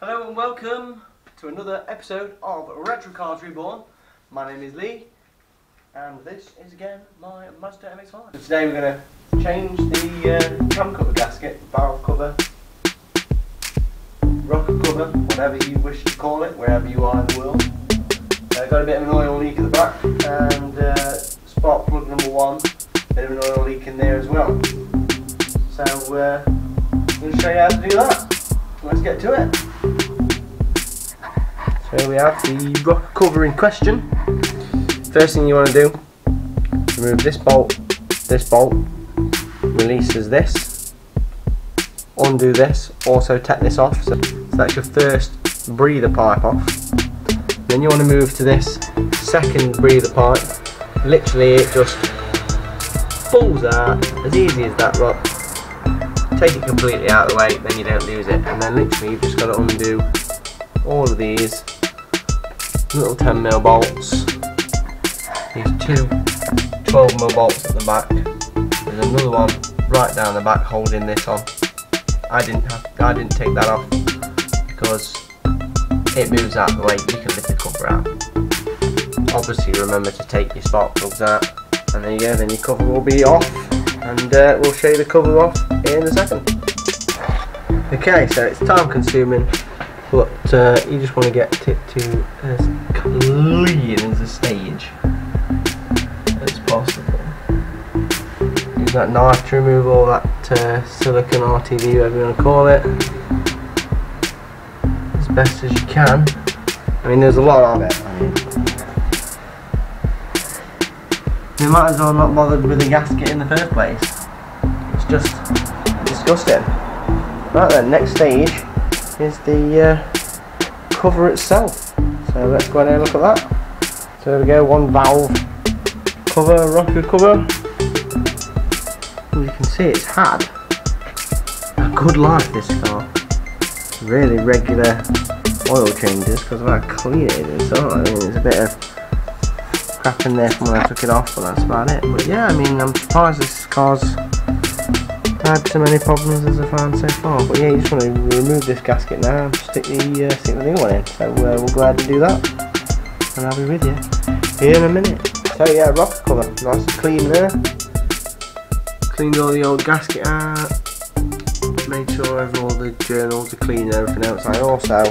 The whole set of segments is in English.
Hello and welcome to another episode of Retro Cars Reborn. My name is Lee and this is again my Mazda mx5. So today we're going to change the cam cover gasket, barrel cover, rocker cover, whatever you wish to call it, wherever you are in the world. Got a bit of an oil leak at the back and spark plug number 1, bit of an oil leak in there as well. So I'm going to show you how to do that. Let's get to it. So we have the rocker cover in question. First thing you want to do, remove this bolt, releases this, undo this, also take this off, so that's your first breather pipe off. Then you want to move to this second breather pipe. Literally it just falls out, as easy as that, rock. Take it completely out of the way, then you don't lose it, and then literally you've just got to undo all of these little 10mm bolts, these two 12mm bolts at the back. There's another one right down the back holding this on. I didn't take that off because it moves out of the way. You can lift the cover out. Obviously remember to take your spark plugs out, and there you go, then your cover will be off, and we'll show you the cover off in a second. Okay, so it's time consuming, but you just want to get it to as clean as a stage as possible. Use that knife to remove all that silicone RTV, whatever you want to call it, as best as you can. I mean, there's a lot of it. I mean, you might as well not bothered with the gasket in the first place. It's just disgusting. Right then, next stage is the cover itself. So let's go ahead and look at that. So there we go, one valve cover, rocker cover. As you can see, it's had a good life, this car. Really regular oil changes because of how clean it is. So I mean, there's a bit of crap in there from when I took it off, but that's about it. But yeah, I mean, I'm surprised this car's had so many problems as I found so far. But yeah, you just want to remove this gasket now and stick the new one in. So we'll go ahead and do that, and I'll be with you in a minute. So yeah, rocker cover, nice and clean there. Cleaned all the old gasket out. Made sure all the journals are clean and everything else. I also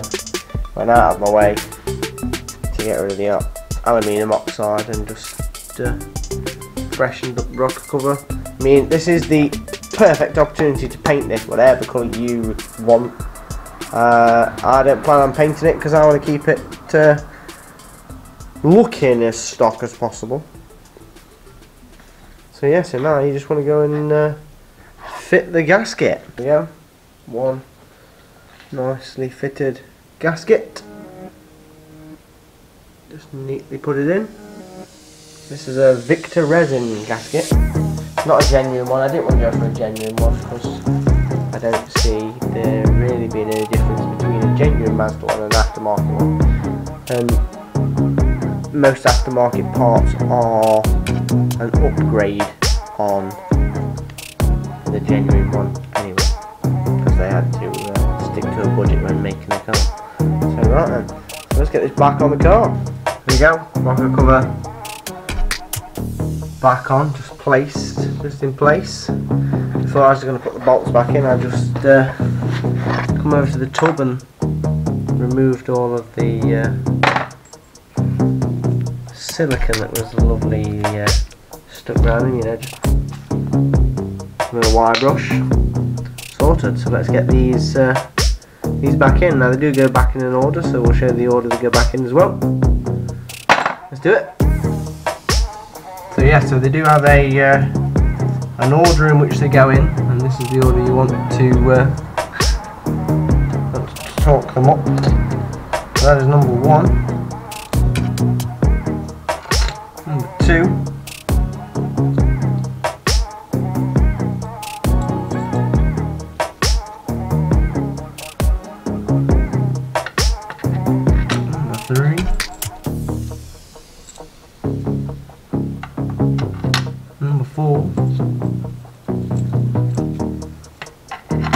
went out of my way to get rid of the aluminium oxide and just freshened up the rocker cover. I mean, this is the perfect opportunity to paint this whatever colour you want. I don't plan on painting it because I want to keep it looking as stock as possible. So yeah, so now you just want to go and fit the gasket. There we go, one nicely fitted gasket. Just neatly put it in. This is a Victor resin gasket. Not a genuine one. I didn't want to go for a genuine one because I don't see there really being any difference between a genuine Mazda one and an aftermarket one. Most aftermarket parts are an upgrade on the genuine one anyway, because they had to stick to a budget when making the car. So right then, so let's get this back on the car. There we go, rocker cover back on, just in place. Before I was going to put the bolts back in, I just come over to the tub and removed all of the silicone that was lovely stuck around in, you know, just with a wire brush. Sorted. So let's get these back in. Now they do go back in an order, so we'll show you the order they go back in as well. Let's do it. So yeah, so they do have an order in which they go in, and this is the order you want to torque them up. So that is number 1, number 2, number 3, number 4,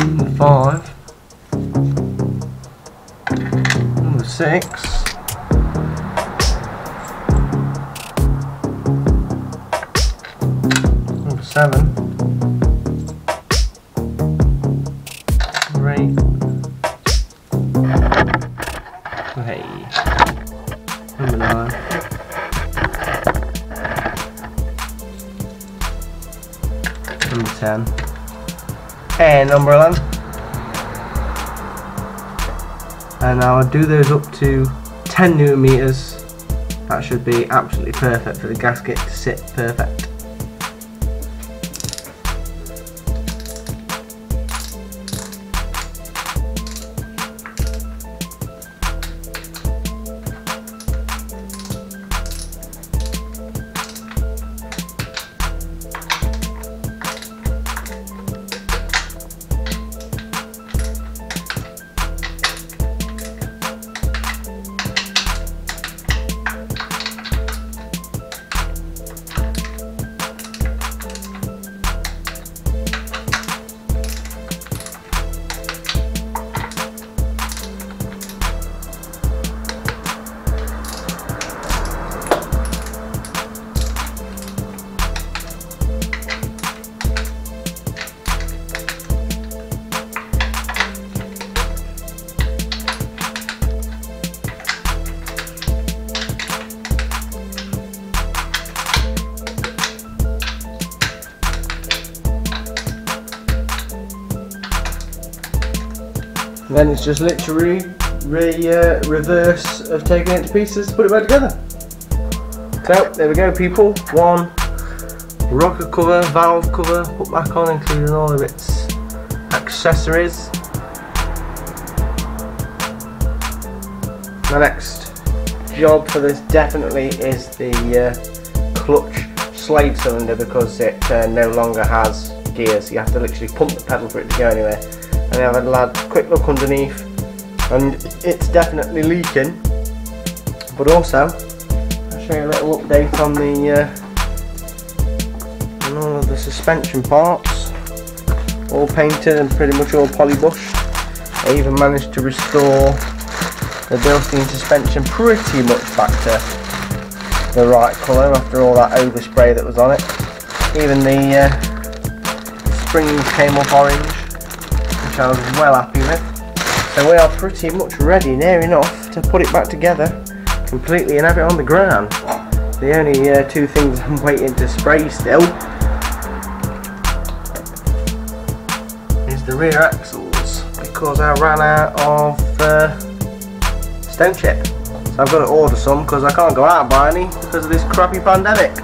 number 5, 6. Number 7. Number 8. Hey. Number 9. Number 10. And number 11. And now I'll do those up to 10 Newton meters. That should be absolutely perfect for the gasket to sit perfect. Then it's just literally reverse of taking it to pieces to put it back together. So there we go, people. One rocker cover, valve cover put back on, including all of its accessories. My next job for this definitely is the clutch slave cylinder, because it no longer has gears. You have to literally pump the pedal for it to go anywhere. And I've had a quick look underneath, and it's definitely leaking. But also, I'll show you a little update on all of the suspension parts, all painted and pretty much all polybushed. I even managed to restore the built-in suspension pretty much back to the right colour after all that overspray that was on it. Even the springs came up orange, which I was well happy with. So we are pretty much ready, near enough, to put it back together completely and have it on the ground. The only two things I'm waiting to spray still is the rear axles, because I ran out of stone chip. So I've got to order some, because I can't go out and buy any because of this crappy pandemic.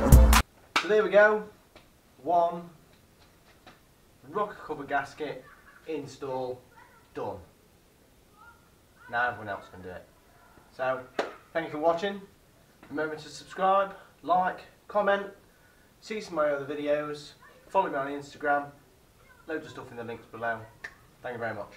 So there we go. One rocker cover gasket install done. Now everyone else can do it. So thank you for watching. Remember to subscribe, like, comment, see some of my other videos, follow me on Instagram, loads of stuff in the links below. Thank you very much.